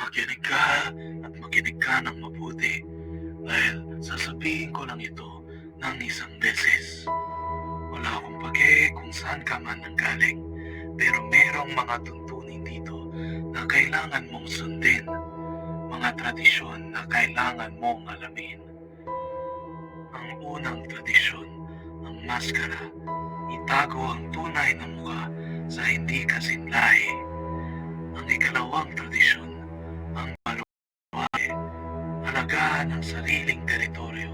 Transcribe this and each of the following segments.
Makinig ka at makinig ka ng mabuti dahil sasabihin ko lang ito ng isang beses. Wala akong pake kung saan ka man nanggaling, pero merong mga tuntunin dito na kailangan mong sundin, mga tradisyon na kailangan mong alamin. Ang unang tradisyon, ang maskara, itago ang tunay na mukha sa hindi kasinlahi. Ang ikalawang tradisyon, ang baluarte, alagaan ang sariling teritoryo.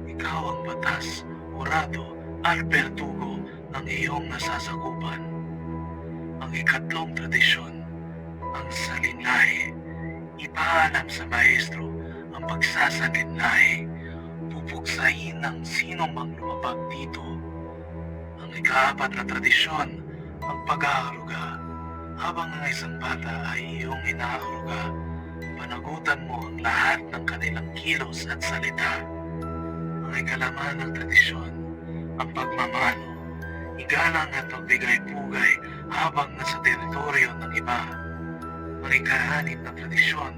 Ikaw ang batas, urado at bertugo ng iyong nasasakupan. Ang ikatlong tradisyon, ang salinlahi, ipaalam sa maestro ang pagsasalinlahi, pupuksain ng sino mang lumabag dito. Ang ikaapat na tradisyon, ang pag-aaruga. Habang ang isang bata ay iyong inaaruga, panagutan mo ang lahat ng kanilang kilos at salita. Ang ikalaman ng tradisyon, ang pagmamano. Igalang at magbigay-pugay habang nasa teritoryo ng iba. Ang ika-6 na tradisyon,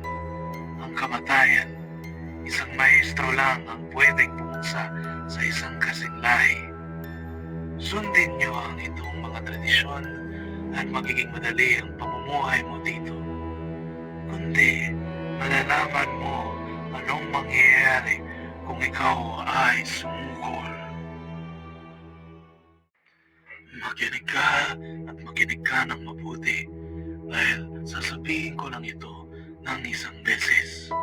ang kamatayan. Isang maestro lang ang pwedeng pumunsa sa isang kasinlahi. Sundin niyo ang itong mga tradisyon at magiging madali ang pamumuhay mo dito. Kundi, malalaman mo anong mangyayari kung ikaw ay sumukol. Makinig ka at makinig ka ng mabuti dahil sasabihin ko lang ito ng isang beses.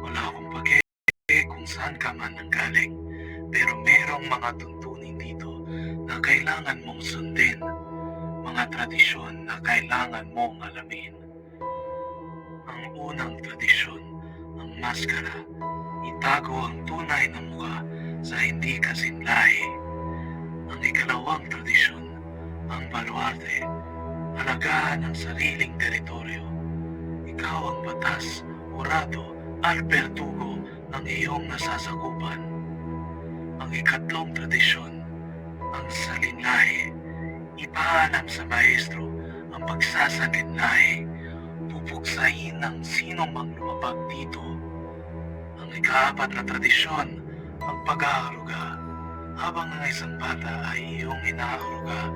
Wala akong pake kung saan ka man nanggaling, pero merong mga tuntunin dito na kailangan mong sundin, mga tradisyon na kailangan mong alamin. Ang unang tradisyon, ang maskara, itago ang tunay na mukha sa hindi kasinlahi. Ang ikalawang tradisyon, ang baluarte, alagaan ang sariling teritoryo. Ikaw ang batas, urado at bertugo ng iyong nasasakupan. Ang ikatlong tradisyon, ang salinlahi, ipaalam sa maestro ang pagsasalinlahi, pupuksain ng sino mang lumabag dito. Ang ikaapat na tradisyon, ang pag-aaruga. Habang ang isang bata ay iyong inaaruga,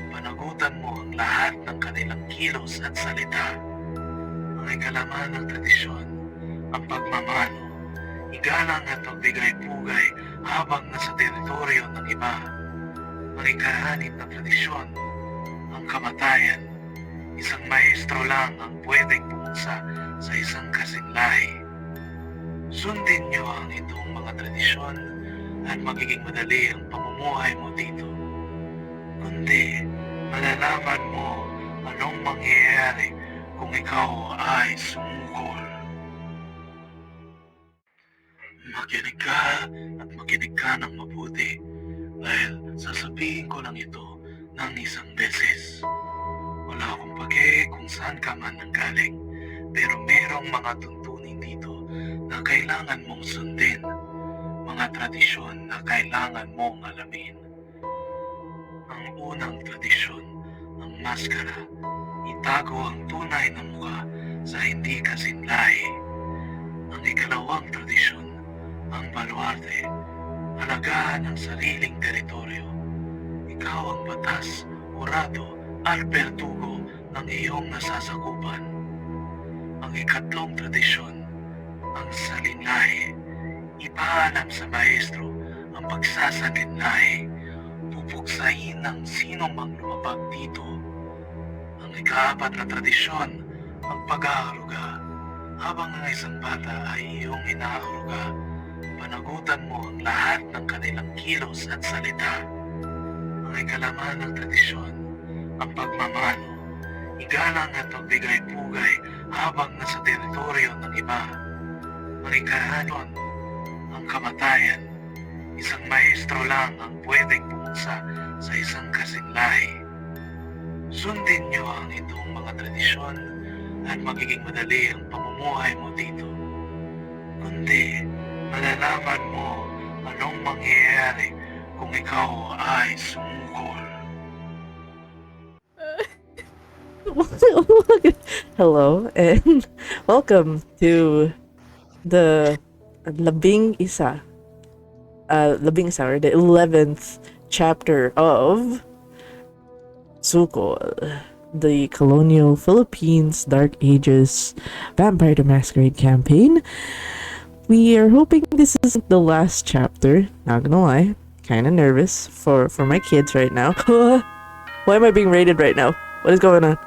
panagutan mo ang lahat ng kanilang kilos at salita. Ang ikalaman ng tradisyon, ang pagmamano. Igalang at magbigay-pugay habang nasa teritoryo ng iba. Ang ika-6 na tradisyon, ang kamatayan. Isang maestro lang ang pwedeng pumunsa sa isang kasinlahi. Sundin niyo ang itong mga tradisyon at magiging madali ang pamumuhay mo dito. Kundi, malalaman mo anong mangyayari kung ikaw ay sumukol. Makinig ka at makinig ka ng mabuti dahil sasabihin ko lang ito ng isang beses. Wala akong pake kung saan ka man nanggaling, pero merong mga tuntunin dito na kailangan mong sundin, mga tradisyon na kailangan mong alamin. Ang unang tradisyon, ang maskara, itago ang tunay na mukha sa hindi kasinlahi. Ang ikalawang tradisyon, ang baluarte, alagaan ang sariling teritoryo. Ikaw ang batas, urado at bertugo ng iyong nasasakupan. Ang ikatlong tradisyon, ang salinlahi, ipaalam sa maestro ang pagsasalinlahi, pupuksain ng sino mang lumabag dito. Ang ikaapat na tradisyon, ang pag-aaruga. Habang ang isang bata ay iyong inaaruga, panagutan mo ang lahat ng kanilang kilos at salita. Ang ikalaman ng tradisyon, ang pagmamano. Igalang at magbigay-pugay habang nasa teritoryo ng iba. Ang ika-6, ang kamatayan. Isang maestro lang ang pwedeng pumunsa sa isang kasinlahi. Sundin niyo ang itong mga tradisyon at magiging madali ang pamumuhay mo dito. Kundi, malalaman mo anong mangyayari kung ikaw ay sumukol. Hello and welcome to the labing isa, or the 11th chapter of SUKOL, the Colonial Philippines Dark Ages Vampire the Masquerade campaign. We are hoping this isn't the last chapter. Not gonna lie, kind of nervous for my kids right now. Why am I being raided right now? What is going on?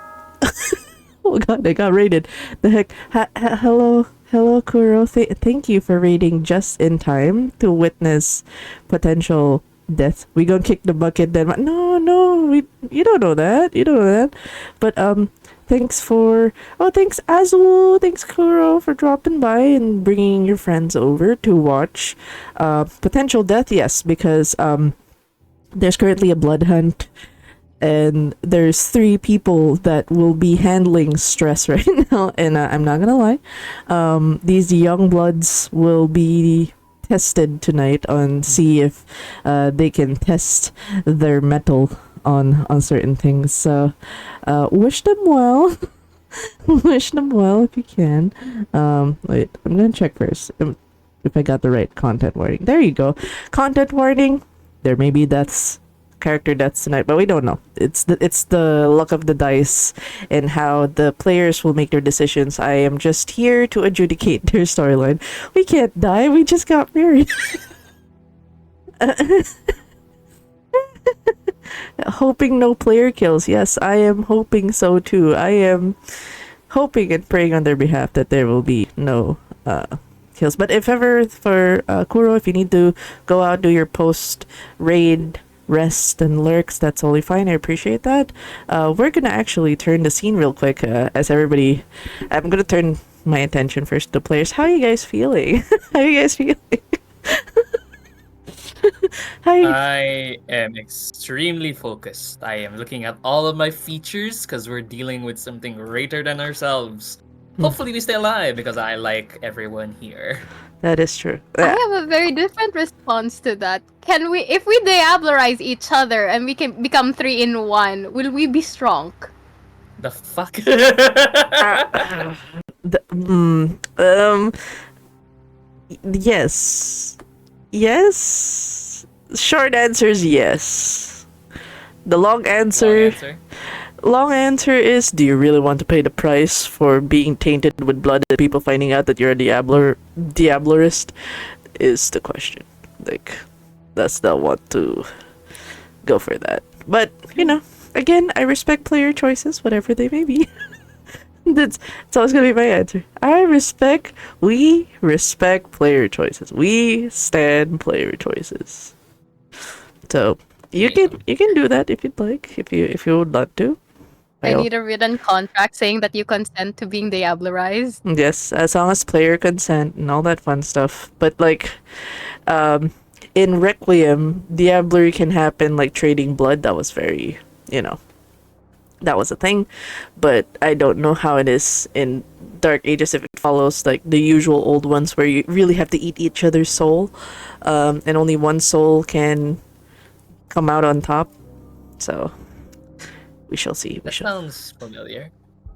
Oh god, I got raided. The heck? Hello, Kuro. Thank you for raiding just in time to witness potential death. We gonna kick the bucket then? No, you don't know that. You don't know that. But thanks Azul, thanks Kuro for dropping by and bringing your friends over to watch potential death. Yes, because there's currently a blood hunt and there's 3 people that will be handling stress right now, and I'm not gonna lie, these young bloods will be tested tonight on see if they can test their mettle on certain things. So wish them well. Wish them well if you can. Wait, I'm gonna check first if I got the right content warning. There you go. Content warning. There may be deaths, character deaths tonight, but we don't know. It's the luck of the dice and how the players will make their decisions. I am just here to adjudicate their storyline. We can't die. We just got married. Hoping no player kills. Yes, I am hoping so too. I am hoping and praying on their behalf that there will be no kills. But if ever for Kuro, if you need to go out, do your post raid rest and lurks, that's totally fine. I appreciate that. We're gonna actually turn the scene real quick as everybody. I'm gonna turn my attention first to the players. How are you guys feeling? How are you guys feeling? I am extremely focused. I am looking at all of my features because we're dealing with something greater than ourselves. Hopefully we stay alive because I like everyone here. That is true. I have a very different response to that. Can we, if we diablerize each other and we can become 3 in 1, will we be strong? The fuck? Yes. Yes. Short answer is yes. The long answer. Long answer is, do you really want to pay the price for being tainted with blood and people finding out that you're a diablerist? Is the question. Like, that's not want to go for that. But, again, I respect player choices, whatever they may be. That's always gonna be my answer. We respect player choices. We stand player choices. So you can do that if you'd like, if you would like to. I need a written contract saying that you consent to being diablerized. Yes, as long as player consent and all that fun stuff. But in Requiem, diablery can happen like trading blood. That was very, that was a thing. But I don't know how it is in Dark Ages, if it follows like the usual old ones where you really have to eat each other's soul, and only one soul can come out on top. So we shall see. That sounds familiar.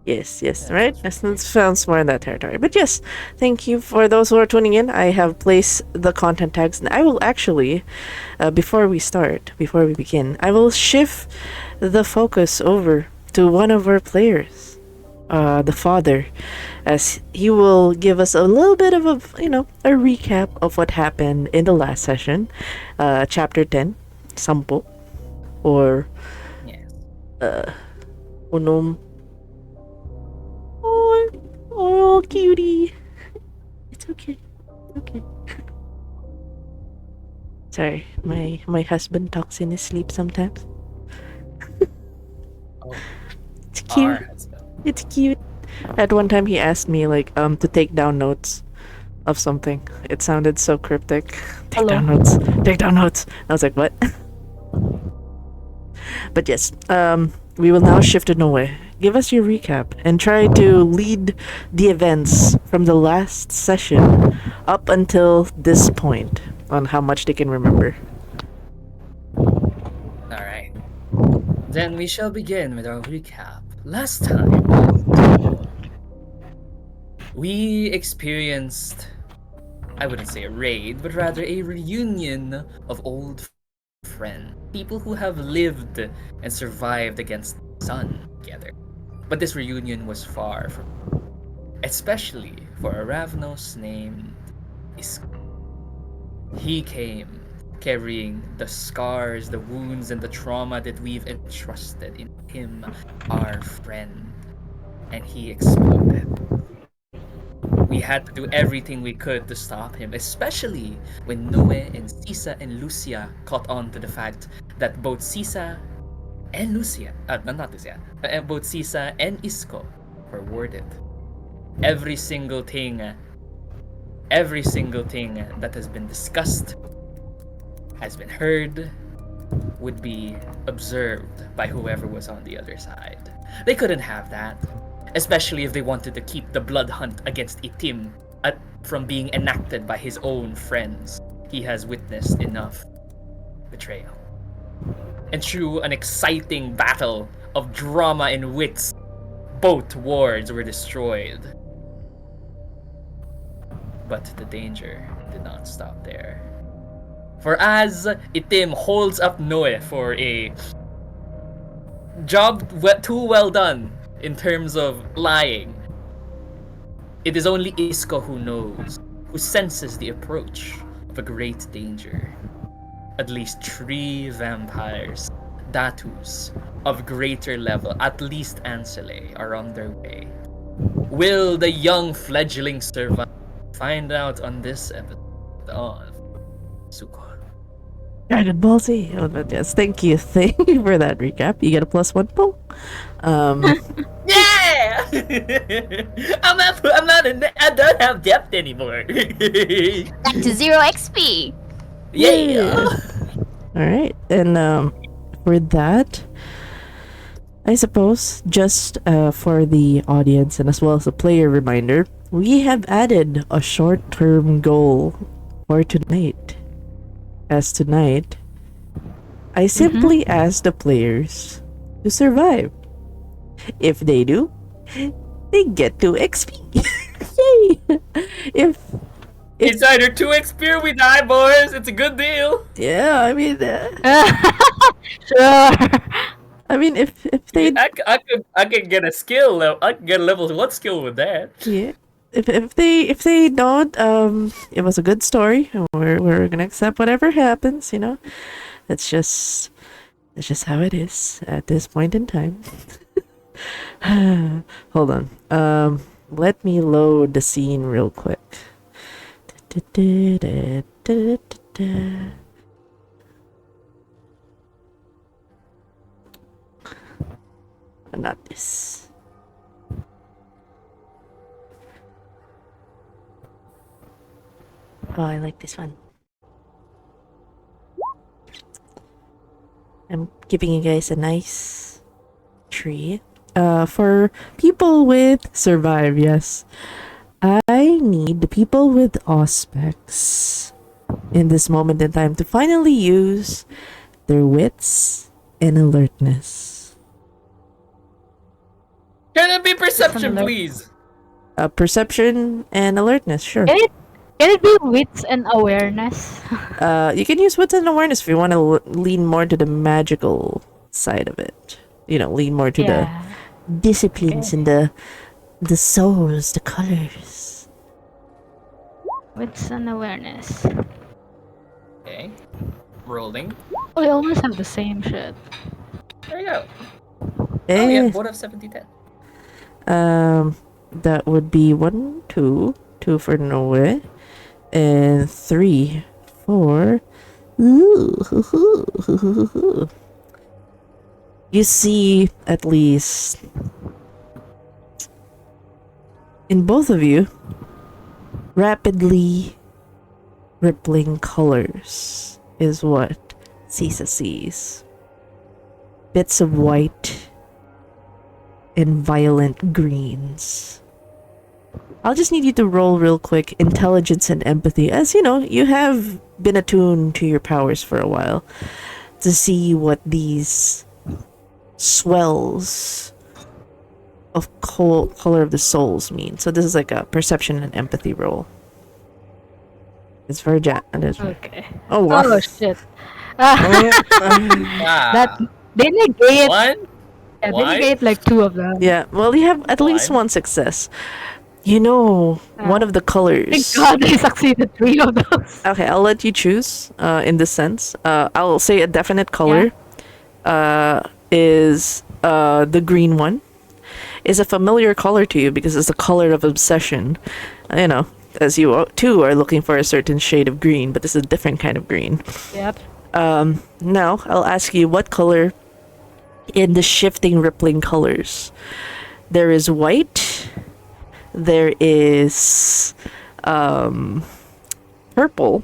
Yes, right? That sounds more in that territory. But yes, thank you for those who are tuning in. I have placed the content tags, and I will actually, before we begin, I will shift the focus over to one of our players, the father, as he will give us a little bit of a recap of what happened in the last session, chapter 10, Sampo, or Unum. Oh, cutie. It's okay. Okay. Sorry, my husband talks in his sleep sometimes. It's cute. It's cute. At one time, he asked me to take down notes of something. It sounded so cryptic. Take down notes. Take down notes. I was like, what? But yes, we will now shift it away. Give us your recap and try to lead the events from the last session up until this point on how much they can remember. Alright. Then we shall begin with our recap. Last time, we experienced, I wouldn't say a raid, but rather a reunion of old friends. People who have lived and survived against the sun together. But this reunion was far from, especially for a Ravnos named Isko. He came carrying the scars, the wounds, and the trauma that we've entrusted in him, our friend. And he exploded. We had to do everything we could to stop him, especially when Noe and Sisa and Lucia caught on to the fact that both Sisa and Lucia, not Lucia, both Sisa and Isko were warded. Every single thing that has been discussed, has been heard, would be observed by whoever was on the other side. They couldn't have that, especially if they wanted to keep the blood hunt against Itim from being enacted by his own friends. He has witnessed enough betrayal. And through an exciting battle of drama and wits, both wards were destroyed. But the danger did not stop there. For as Itim holds up Noe for a job too well done in terms of lying, it is only Isko who knows, who senses the approach of a great danger. At least 3 vampires, Datus, of greater level, at least Ansele, are on their way. Will the young fledgling survive? Find out on this episode of SUKOL. Dragon Ball Z. Oh, but yes, thank you for that recap. You get a +1 point. Yeah! I don't have depth anymore. Back to 0 XP. Yeah! All right, and for that, I suppose just for the audience and as well as a player reminder, we have added a short-term goal for tonight. As tonight, I simply ask the players to survive. If they do, they get 2 XP. Yay! If It's either 2 XP or we die, boys. It's a good deal. yeah, I mean, Sure. I mean, if they I could get a skill. I could get a level 1 skill with that. yeah, if they don't, it was a good story. We're gonna accept whatever happens. You know, it's just how it is at this point in time. Hold on. Let me load the scene real quick. Not this. Oh, I like this one. I'm giving you guys a nice tree. For people with survive, yes. I need the people with auspex in this moment in time to finally use their wits and alertness. Can it be perception, please? Perception and alertness, sure. Can it be wits and awareness? You can use wits and awareness if you want to lean more to the magical side of it. You know, lean more to the disciplines and the souls, the colors. Wits and awareness. Okay. Rolling. We almost have the same shit. There you go. Eh, Oh yeah, both have 70-10. that would be 1, 2 for Noe, and 3 for. Ooh. You see, at least in both of you, rapidly rippling colors is what Sisa sees. Bits of white and violent greens. I'll just need you to roll real quick intelligence and empathy, as you know, you have been attuned to your powers for a while, to see what these swells of color of the souls mean. So this is like a perception and empathy roll. It's for Jan. Okay. Oh wow. Oh shit. Ah, That they negate. one. Yeah, they Why? negate like 2 of them. Yeah. Well, you have at least Why? one success. You know one of the colors. Thank God I succeeded 3 of those. Okay, I'll let you choose. In this sense, I'll say a definite color. Is the green one. Is a familiar color to you because it's the color of obsession. You know, as you too are looking for a certain shade of green, but this is a different kind of green. Yep. Now, I'll ask you what color in the shifting, rippling colors. There is white, there is purple,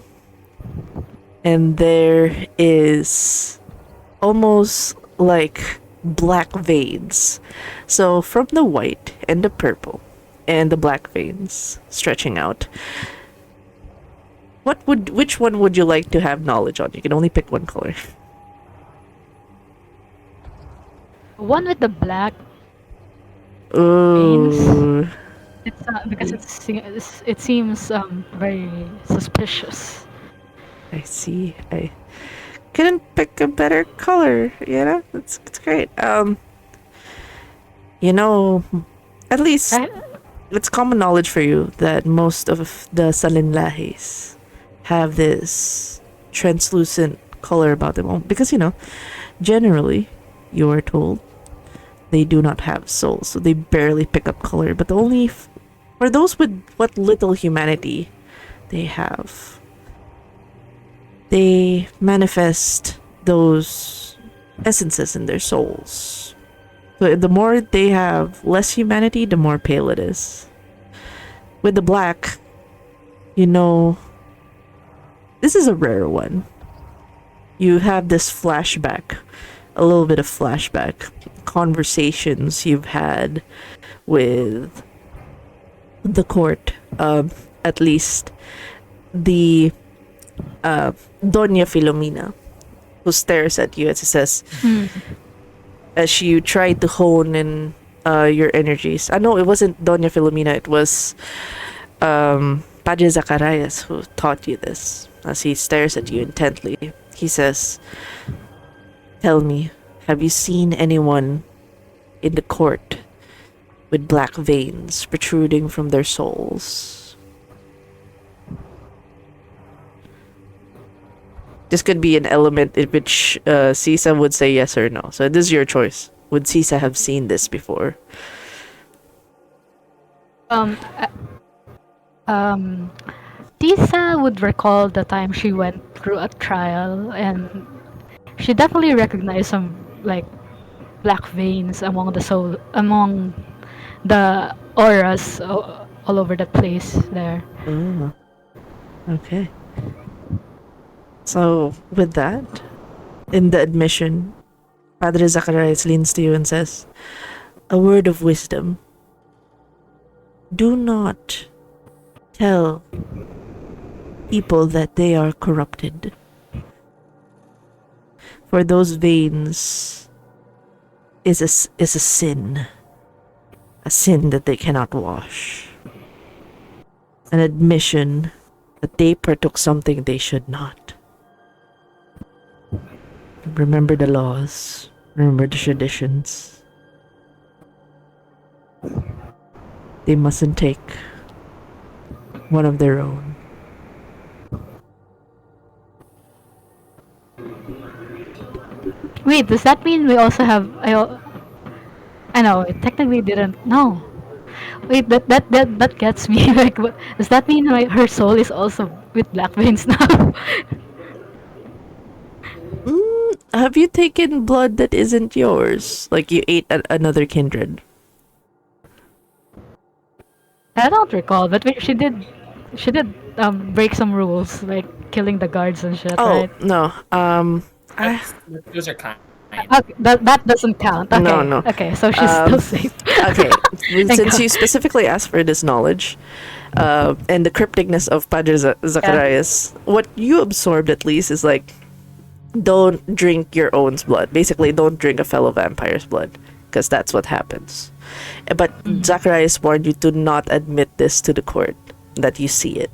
and there is almost like black veins. So from the white and the purple and the black veins stretching out, which one would you like to have knowledge on? You can only pick one color. One with the black. Ooh. It's because it seems very suspicious. I see. I couldn't pick a better color, you know? It's great. You know, at least it's common knowledge for you that most of the Salinlahis have this translucent color about them. Because, you know, generally, you are told they do not have souls, so they barely pick up color. But only for those with what little humanity they have, they manifest those essences in their souls. So the more they have less humanity, the more pale it is. With the black, you know, this is a rare one. You have this flashback, a little bit of flashback, conversations you've had with the court, at least the Doña Filomena, who stares at you as it says, as you try to hone in your energies. I know it wasn't Doña Filomena, it was Padre Zacarias who taught you this. As he stares at you intently, he says, "Tell me, have you seen anyone in the court with black veins protruding from their souls?" This could be an element in which Sisa would say yes or no. So this is your choice. Would Sisa have seen this before? Tisa would recall the time she went through a trial, and she definitely recognized some like black veins among the auras all over the place there. Oh, okay. So with that, in the admission, Padre Zacharias leans to you and says, "A word of wisdom. Do not tell people that they are corrupted. For those veins is a sin. A sin that they cannot wash. An admission that they partook something they should not. Remember the laws. Remember the traditions. They mustn't take one of their own." Wait, does that mean we also have? I know it technically didn't. No. Wait, that gets me. Like, does that mean like her soul is also with black veins now? Have you taken blood that isn't yours? Like you ate another kindred? I don't recall, but she did. She did break some rules, like killing the guards and shit, Oh, right? no. Those are kind. Okay, that doesn't count. Okay. No. Okay, so she's still safe. Okay, Thank since God. you specifically asked for this knowledge, and the crypticness of Padre Zacharias, what you absorbed at least is like, don't drink your own blood. Basically, don't drink a fellow vampire's blood. because that's what happens. But Zacharias warned you to not admit this to the court, that you see it.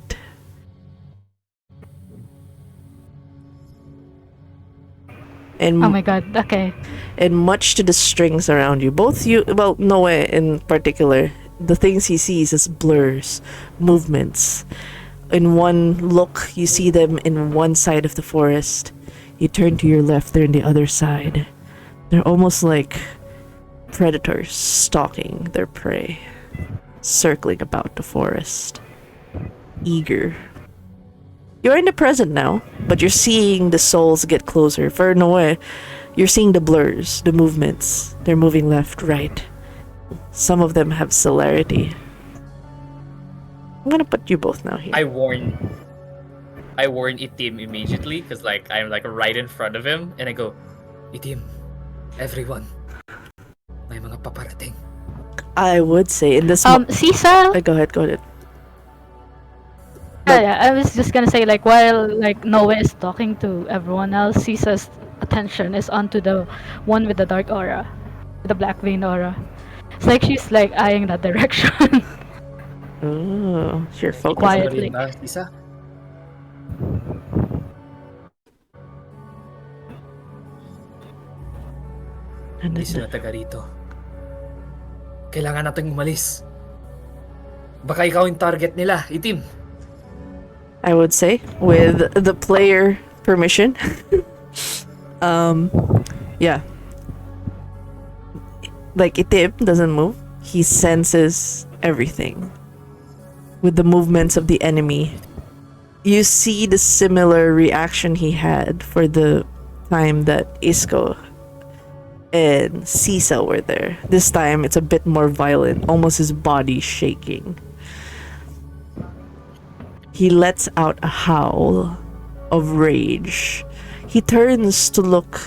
And Oh my god, okay. and much to the strings around you, both you, well, Noe in particular, the things he sees is blurs, movements. In one look, you see them in one side of the forest. You turn to your left, they're in the other side. They're almost like predators stalking their prey, circling about the forest, eager. You're in the present now, but you're seeing the souls get closer. For Noe, you're seeing the blurs, the movements. They're moving left, right. Some of them have celerity. I'm gonna put you both now here. I warn Itim immediately because like I'm like right in front of him and I go, Itim, everyone, may mga paparating. I would say in this Sisa. go ahead. Yeah, I was just gonna say, like, while like Noah is talking to everyone else, Sisa's attention is onto the one with the dark aura, the black vein aura. It's like she's like eyeing that direction. Oh, you're focused. Quietly. Sorry na, Isa. Hindi sila taga rito. Kailangan nating umalis. Baka ikaw yung target nila, Itim. I would say, with the player permission. Yeah. Like, Itim doesn't move. He senses everything. With the movements of the enemy. You see the similar reaction he had for the time that Isco and Sisa were there. This time, it's a bit more violent, almost his body shaking. He lets out a howl of rage. He turns to look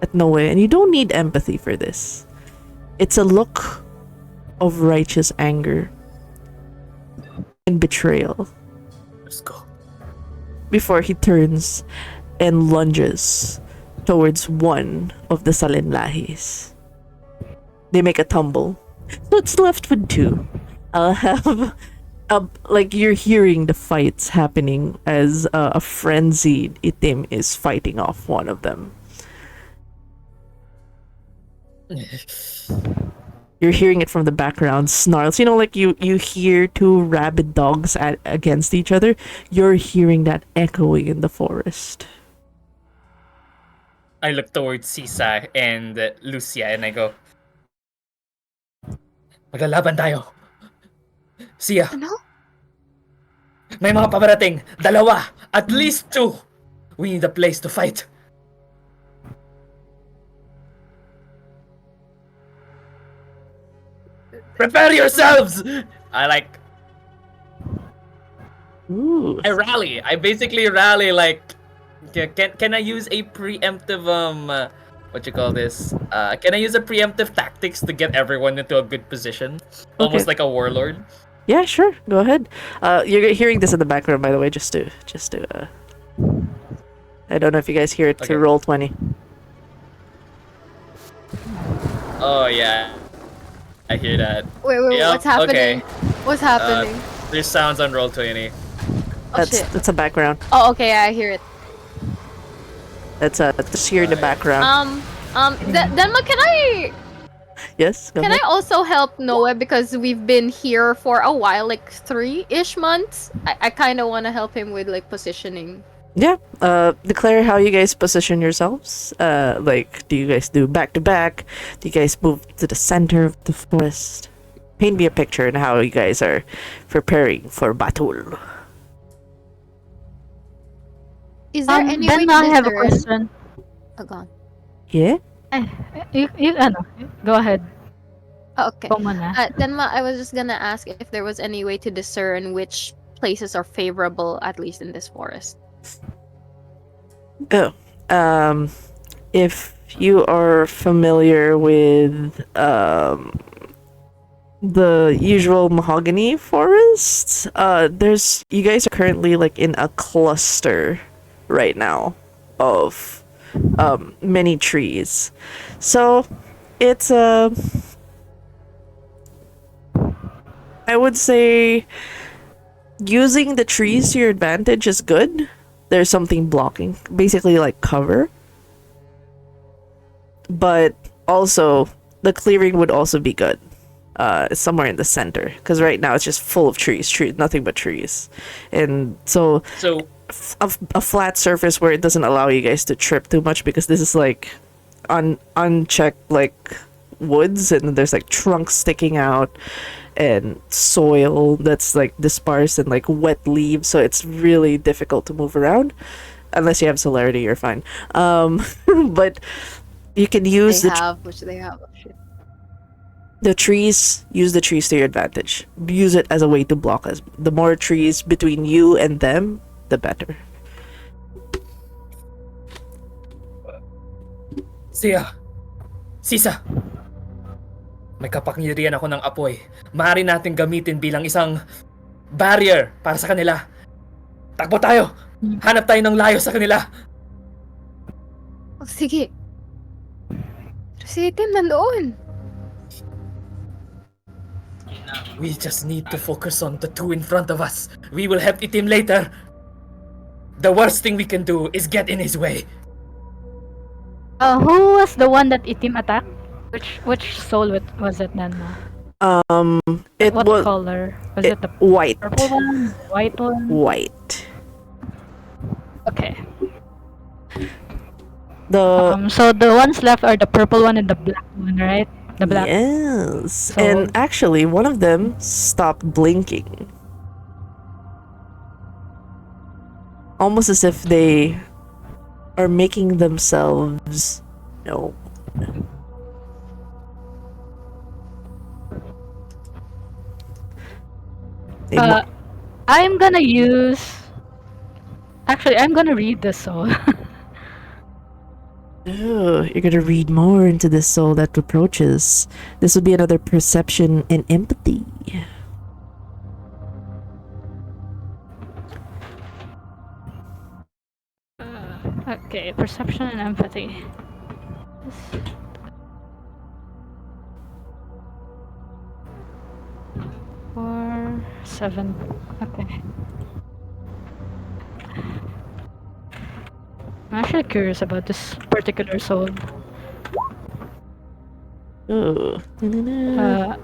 at Noe, and you don't need empathy for this. It's a look of righteous anger and betrayal. Let's go. Before he turns and lunges towards one of the Salinlahis. They make a tumble. So it's left with two. I'll have like you're hearing the fights happening as a frenzied Itim is fighting off one of them. You're hearing it from the background, snarls. You know, like you hear two rabid dogs against each other. You're hearing that echoing in the forest. I look towards Sisa and Lucia and I go, maglalaban tayo. Sia, Ano? may mga paparating. Dalawa. At least two. We need a place to fight. Prepare yourselves! Ooh. I rally. I basically rally like, can I use a preemptive what you call this? Can I use a preemptive tactics to get everyone into a good position? Almost like a warlord. Yeah, sure. Go ahead. You're hearing this in the background, by the way, just to I don't know if you guys hear it Okay. to roll 20. Oh yeah, I hear that. Wait, Yep, what's happening? okay. What's happening? There's sounds on roll 20. Oh, shit. That's a background. Oh, okay, I hear it. That's just here in the background. Denma, Yes. Go can ahead. I also help Noah because we've been here for a while, like 3-ish months? I kind of want to help him with like positioning. Yeah. Declare how you guys position yourselves. Like, do you guys do back to back? Do you guys move to the center of the forest? Paint me a picture on how you guys are preparing for battle. Is there any way Then to I have a discern? question. Oh, gone. Yeah. Go ahead. Oh, okay. Go muna. Denma, I was just gonna ask if there was any way to discern which places are favorable, at least in this forest. Oh. If you are familiar with the usual mahogany forests, you guys are currently like in a cluster right now of many trees. So it's I would say using the trees to your advantage is good. There's something blocking, basically like cover. But also, the clearing would also be good. Somewhere in the center, because right now it's just full of trees, nothing but trees, and so So a flat surface where it doesn't allow you guys to trip too much, because this is like unchecked like woods, and there's like trunks sticking out and soil that's like dispersed and like wet leaves, so it's really difficult to move around. Unless you have celerity, you're fine. But you can use Which they have. Oh, shit. the trees. Use the trees to your advantage. Use it as a way to block us. The more trees between you and them, the better. Sisa, may kapangyarihan ako ng apoy. Maaari natin gamitin bilang isang barrier para sa kanila. Takbo tayo! Hanap tayo ng layo sa kanila! Oh, sige. Pero si Tim nandoon. We just need to focus on the two in front of us. We will help Itim later. The worst thing we can do is get in his way. Who was the one that Itim attacked? Which soul was it then? It What was color? Was it the white. purple one? White one? White. Okay. The So the ones left are the purple one and the black one, right? The black. yes, So- and actually, one of them stopped blinking, almost as if they are making themselves know. They Uh, mo- I'm gonna use. Actually, I'm gonna read this soul. You're gonna read more into this soul that approaches. This would be another perception and empathy. Okay, perception and empathy. 4, 7. Okay. I'm actually curious about this particular soul. Ooh. Uh,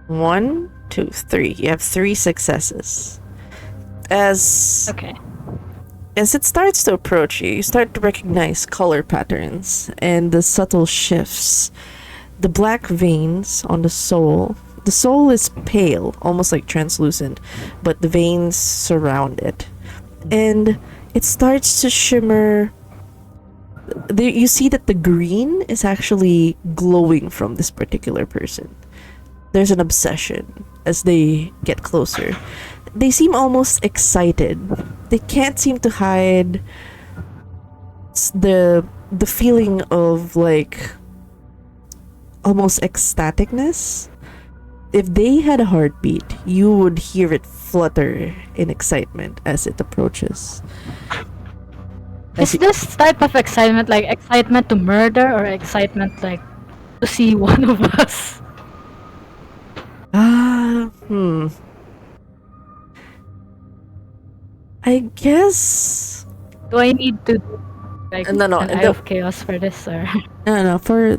1, 2, 3. You have 3 successes. As okay. it starts to approach you, you start to recognize color patterns and the subtle shifts. The black veins on the soul. The soul is pale, almost like translucent, but the veins surround it. And it starts to shimmer. You see that the green is actually glowing from this particular person. There's an obsession as they get closer. They seem almost excited. They can't seem to hide the feeling of like almost ecstaticness. If they had a heartbeat, you would hear it flutter in excitement as it approaches. Is this type of excitement like excitement to murder or excitement like to see one of us? I guess Do I need to do like No, an Eye of Chaos for this or? no, for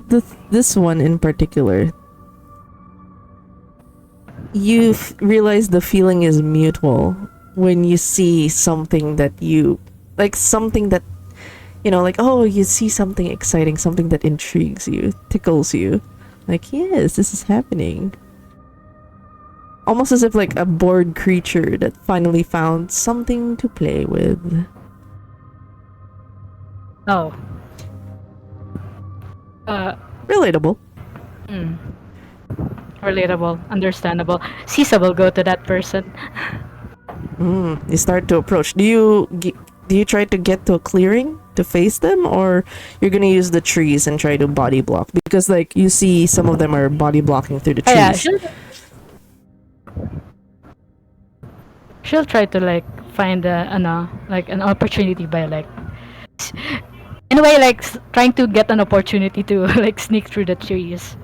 this one in particular, you realize the feeling is mutual when you see something that you like, something that like, oh, you see something exciting, something that intrigues you, tickles you, like, yes, this is happening, almost as if like a bored creature that finally found something to play with. Oh. Relatable. Relatable, understandable. Sisa will go to that person. You start to approach. Do you try to get to a clearing to face them, or you're gonna use the trees and try to body block? Because like you see some of them are body blocking through the trees. Yeah, she'll try to like find like an opportunity by like in a way, like trying to get an opportunity to like sneak through the trees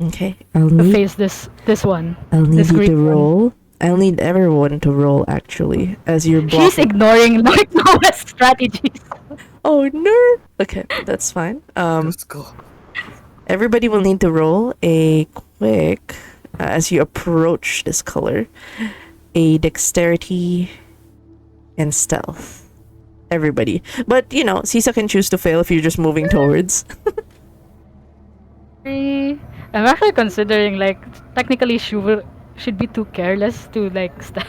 Okay, to face this one, I'll need this you to green one. roll. I'll need everyone to roll actually, as you're She's blocking. ignoring Lord Noah's strategies. Oh no. Okay, that's fine. Let's go. Everybody will need to roll a quick, as you approach this color, a dexterity and stealth. Everybody. But, you know, Sisa can choose to fail if you're just moving towards. I'm actually considering like technically should be too careless to like stealth.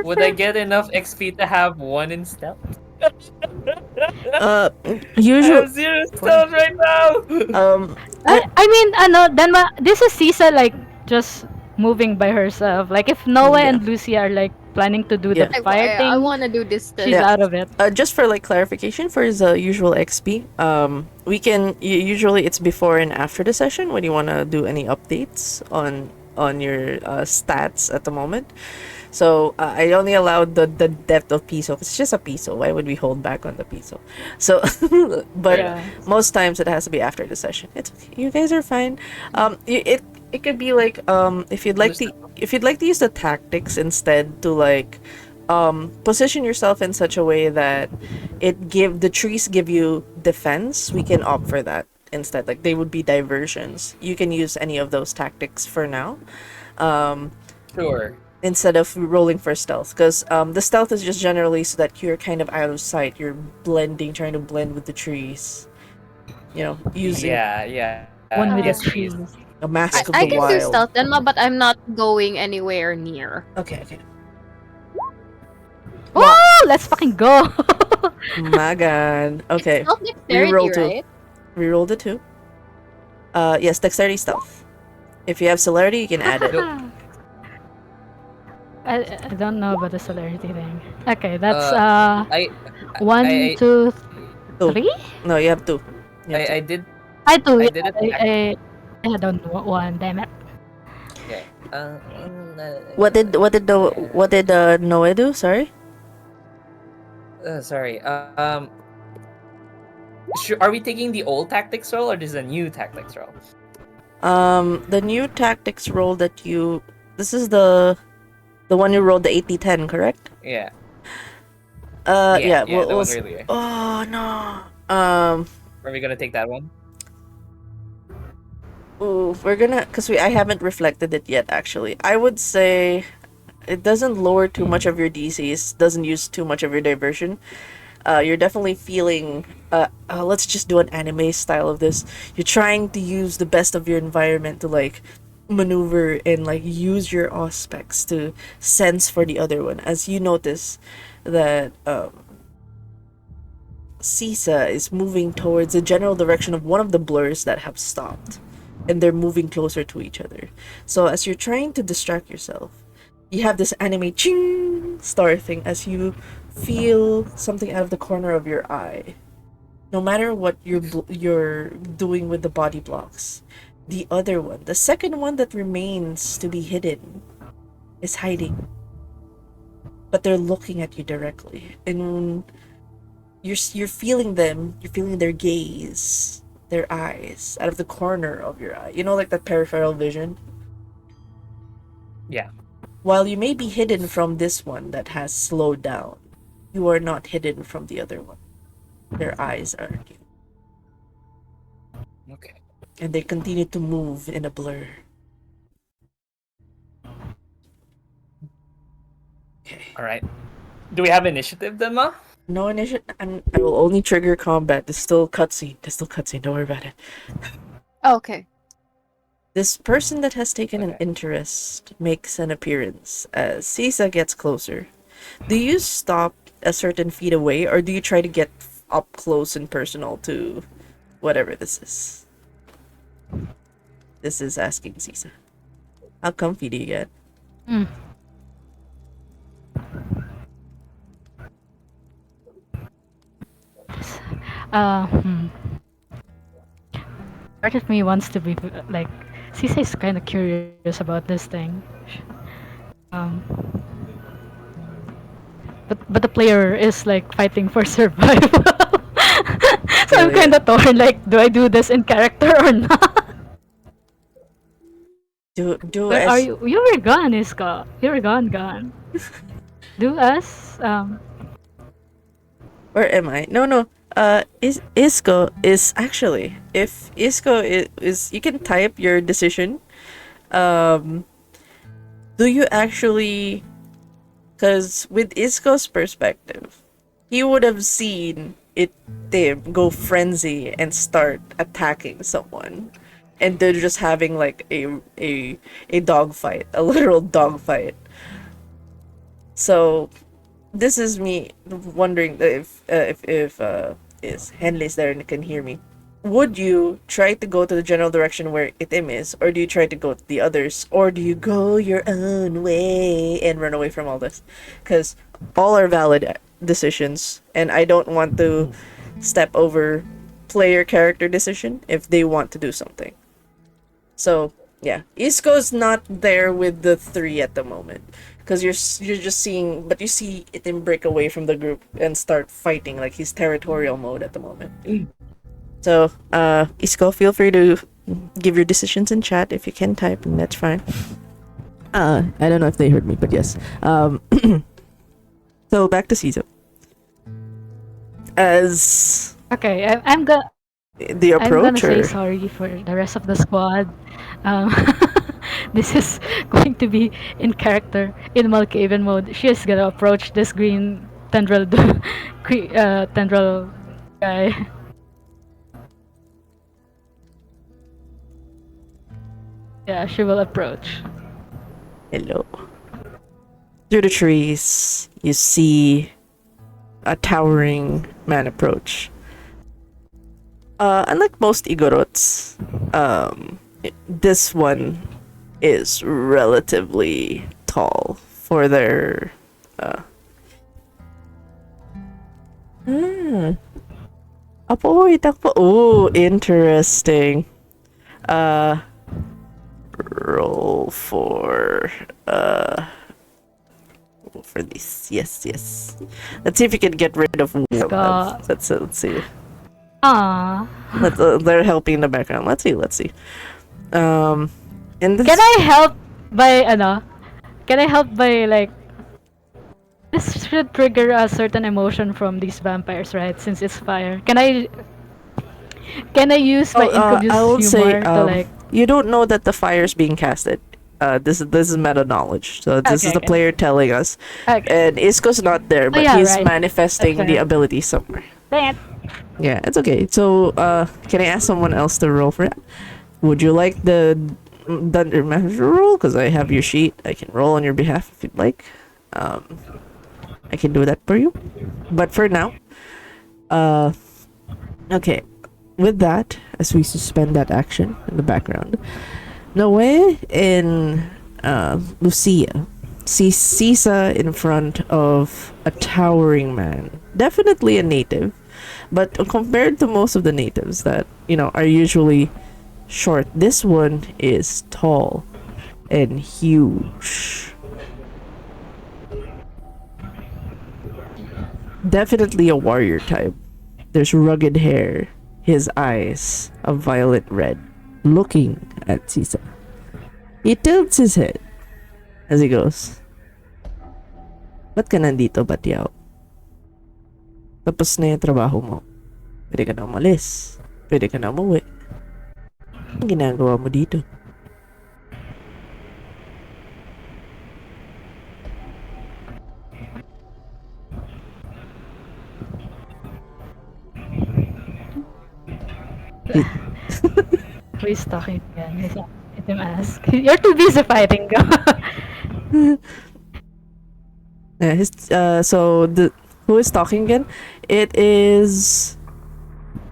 Would I get enough XP to have one in stealth? I Usually, have 0 stealth right now. I mean, this is Sisa like just moving by herself. Like if Noah Yeah. and Lucy are like planning to do Yeah. the fire I thing, want to do this. she's Yeah. out of it. just for like clarification for the usual XP, we can usually it's before and after the session when you want to do any updates on your stats at the moment. So I only allowed the depth of piso. It's just a piso. Why would we hold back on the piso? So, but Yeah. most times it has to be after the session. It's okay. You guys are fine. It could be like if you'd like to use the tactics instead to like position yourself in such a way that the trees give you defense. We can opt for that instead. Like they would be diversions. You can use any of those tactics for now. Sure. Instead of rolling for stealth, because the stealth is just generally so that you're kind of out of sight, you're trying to blend with the trees, you know, using Yeah. One with the yes, trees. please. a mask of I the can do wild. stealth, Denma, but I'm not going anywhere near. Okay. Oh, let's fucking go! My god. Okay, Stealth dexterity, Reroll two. right? reroll the 2. Yes, dexterity stealth. If you have celerity, you can add it. I don't know about the celerity thing. Okay, that's I 1, I- 2, Two. 3. No, you have 2. I did. I do. I Yeah, did it. I had on one. Damn it. Okay. What did Noe do? Sorry. Sorry. Are we taking the old tactics roll or this is a new tactics roll? The new tactics roll that you. This is the one you rolled the 80-10, correct? Yeah. Yeah. The one earlier. Oh no. Are we gonna take that one? Ooh, we're gonna, I haven't reflected it yet. Actually, I would say it doesn't lower too much of your DCs. Doesn't use too much of your diversion. You're definitely feeling. Let's just do an anime style of this. You're trying to use the best of your environment to like maneuver and like use your aspects to sense for the other one. As you notice that Sisa is moving towards the general direction of one of the blurs that have stopped, and they're moving closer to each other. So as you're trying to distract yourself, you have this anime ching star thing as you feel something out of the corner of your eye. No matter what you're doing with the body blocks, the other one, the second one that remains to be hidden, is hiding. But they're looking at you directly, and you're feeling them. You're feeling their gaze, their eyes out of the corner of your eye. You know, like that peripheral vision. Yeah. While you may be hidden from this one that has slowed down, you are not hidden from the other one. Their eyes are you. Okay. And they continue to move in a blur. Okay. All right. Do we have initiative then, Ma? No initiative. I will only trigger combat. There's still cutscene. Don't worry about it. Okay. This person that has taken an Okay. interest makes an appearance as Sisa gets closer. Do you stop a certain feet away, or do you try to get up close and personal to whatever this is? This is asking Sisa. How comfy do you get? Part of me wants to be like, Sisa is kind of curious about this thing. but the player is like fighting for survival. So I'm Really? kind of torn. Like, do I do this in character or not? Do Where are as you? You were gone, Iska. You were gone. Do us? Where am I? No. Isco is actually, if Isco is you can type your decision. Um, do you actually? Because with Isco's perspective, he would have seen them go frenzy and start attacking someone, and they're just having like a dog fight, a literal dog fight. So this is me wondering if is Henley's there and can hear me. Would you try to go to the general direction where Itim is, or do you try to go to the others, or do you go your own way and run away from all this? Because all are valid decisions, and I don't want to step over player character decision if they want to do something. So yeah, Isco's not there with the three at the moment because you're just seeing, but you see Itim break away from the group and start fighting like he's territorial mode at the moment. So, Isco, feel free to give your decisions in chat if you can type, and that's fine. I don't know if they heard me, but yes. So back to Caesar. As Okay, I'm gonna. the I'm gonna say approacher, sorry for the rest of the squad. Um, this is going to be in character in Malkaven mode. She is gonna approach this green tendril, tendril guy. Yeah, she will approach. hello. Through the trees, you see a towering man approach. Unlike most Igorots, this one is relatively tall for their. Apoy, takpo. Oh, interesting. Roll for this. Yes. Let's see if you can get rid of one. Scott. Let's see. Ah, They're helping in the background. Let's see. In this, can I help by ano? Can I help by like? This should trigger a certain emotion from these vampires, right? Since it's fire. Can I use my incubus I would say humor to like? you don't know that the fire is being casted. This is meta knowledge. So this is the Okay. player telling us, Okay. and Isco's not there, but yeah, he's right. manifesting That's the fair. ability somewhere. Dang it. Yeah, it's okay. So can I ask someone else to roll for it? Would you like the Thunder Master roll? Because I have your sheet. I can roll on your behalf if you'd like. I can do that for you. But for now, okay. With that, as we suspend that action in the background, Noe and Lucia see Sisa in front of a towering man. Definitely a native, but compared to most of the natives that, are usually short, this one is tall and huge. Definitely a warrior type. There's rugged hair, his eyes a violet red, looking at Sisa. He tilts his head as he goes, "Ba't ka nandito, Batyaw? Tapos na yung trabaho mo. Pwede ka na umalis. Pwede ka na umuwi. Ang ginagawa mo dito?" Who is talking again? Let him ask. You're too busy fighting, go. Yeah, so the who is talking again? It is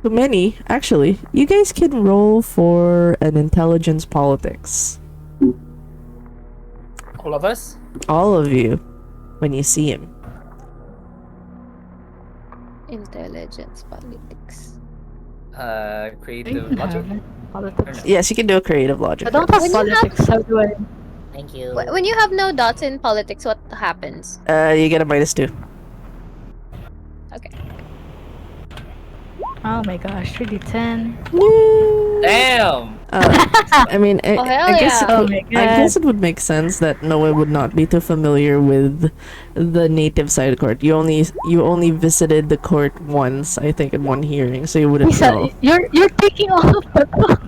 to many, actually. You guys can roll for an intelligence politics. All of us? All of you, when you see him. Intelligence politics. Creative logic? Politics. Yes, you can do a creative logic. I don't have When you have- politics. How do I? Thank you. When you have no dots in politics, what happens? You get a -2. Okay. Oh my gosh, 3d10. Damn. I mean, Oh hell I guess yeah. Oh my I guess god. it would make sense that Noah would not be too familiar with the native side court. You only visited the court once, I think, in one hearing, so you wouldn't Lisa, know. you're taking all of the talk.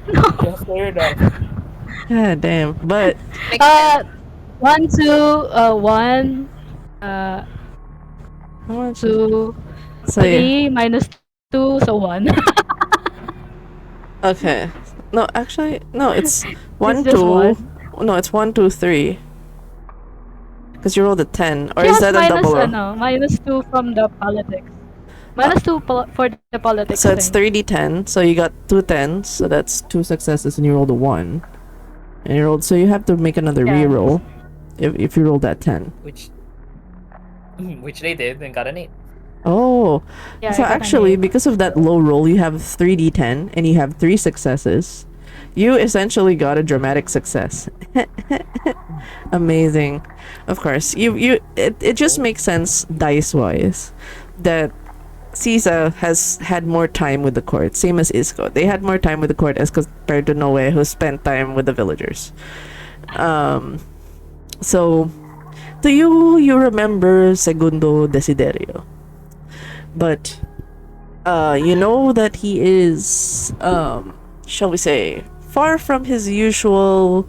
No. Yeah, fair enough. God damn. But Makes sense. 1, 2, 1, uh, how much? 2, So yeah. 3 minus 2, so 1. Okay. No, actually, no. It's It's one, just two. 1. No, it's 1, 2, 3. Because you rolled a 10, or She is has that a double roll? minus 2 from the politics. Uh, Minus 2 for the politics so it's thing. 3d10. So you got two tens. So that's two successes, and you rolled a 1. And you rolled. So you have to make another Yeah. reroll if you rolled that 10. Which they did and got an 8. Oh, Yeah, so I got an actually, 8. because of that low roll, you have 3d10 and you have 3 successes. You essentially got a dramatic success. Amazing. Of course, it just makes sense dice wise that Caesar has had more time with the court, same as Isco. They had more time with the court as compared to Noe, who spent time with the villagers. So, to you remember Segundo Desiderio. But you know that he is shall we say far from his usual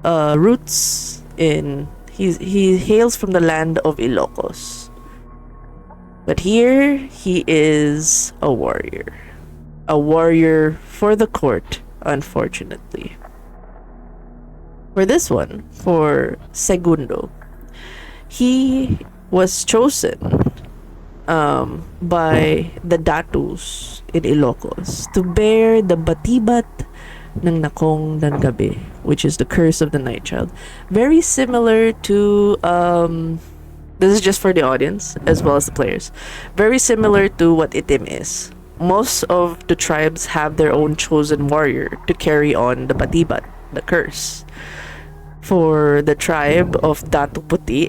roots in he hails from the land of Ilocos. But here he is a warrior. A warrior for the court, unfortunately. For this one, for Segundo, he was chosen by the Datus in Ilocos to bear the batibat ng nakong ng gabi, which is the curse of the night child. Very similar to this is just for the audience as well as the players. Very similar to what itim is. Most of the tribes have their own chosen warrior to carry on the batibat, the curse. For the tribe of Datu Puti,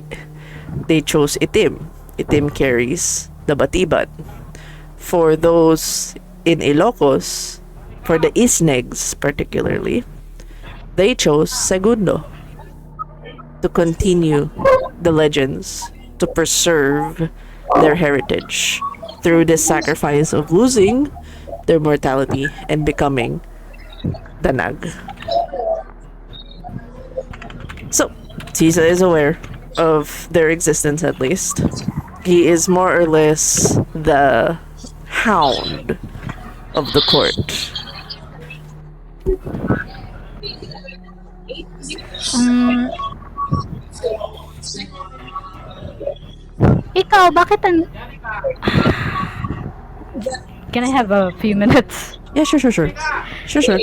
they chose itim. Itim carries the batibat. For those in Ilocos, for the Isnegs particularly, they chose Segundo to continue the legends, to preserve their heritage through the sacrifice of losing their mortality and becoming the Nag. So, Tisa is aware of their existence at least. He is more or less the hound of the court. Mm, ikaw, bakit Can I have a few minutes? Yeah, sure, sure, sure. Sure, sure.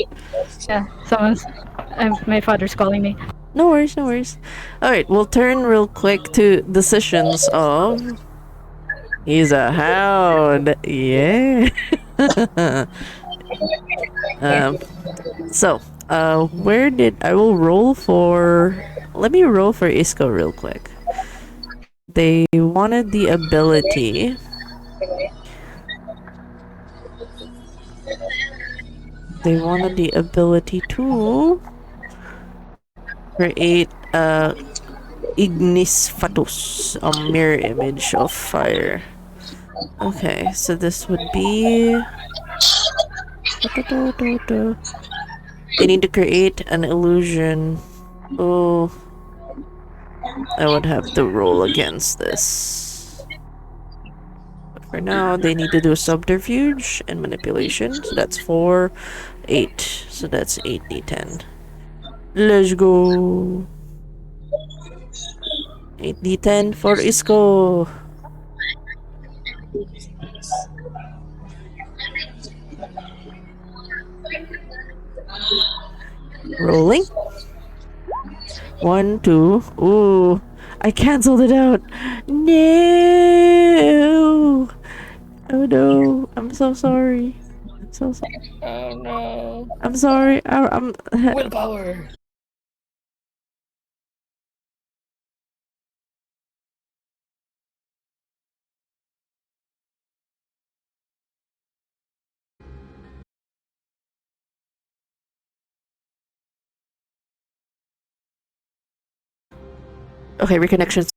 Yeah, my father's calling me. No worries, no worries. Alright, we'll turn real quick to decisions of. He's a hound. Yeah. um, so, where did I will roll for. Let me roll for Isco real quick. They wanted the ability. They wanted the ability to create Ignis Fatus, a mirror image of fire. Okay, so this would be. They need to create an illusion. Oh, I would have to roll against this. But for now, they need to do subterfuge and manipulation. So that's 4, 8. So that's 8d10. Let's go. 8d10 for Isco. Rolling. 1, 2. Ooh, I canceled it out. No. Oh no. I'm so sorry. I'm so sorry. Oh no. I'm sorry. I'm Willpower. Okay, reconnection's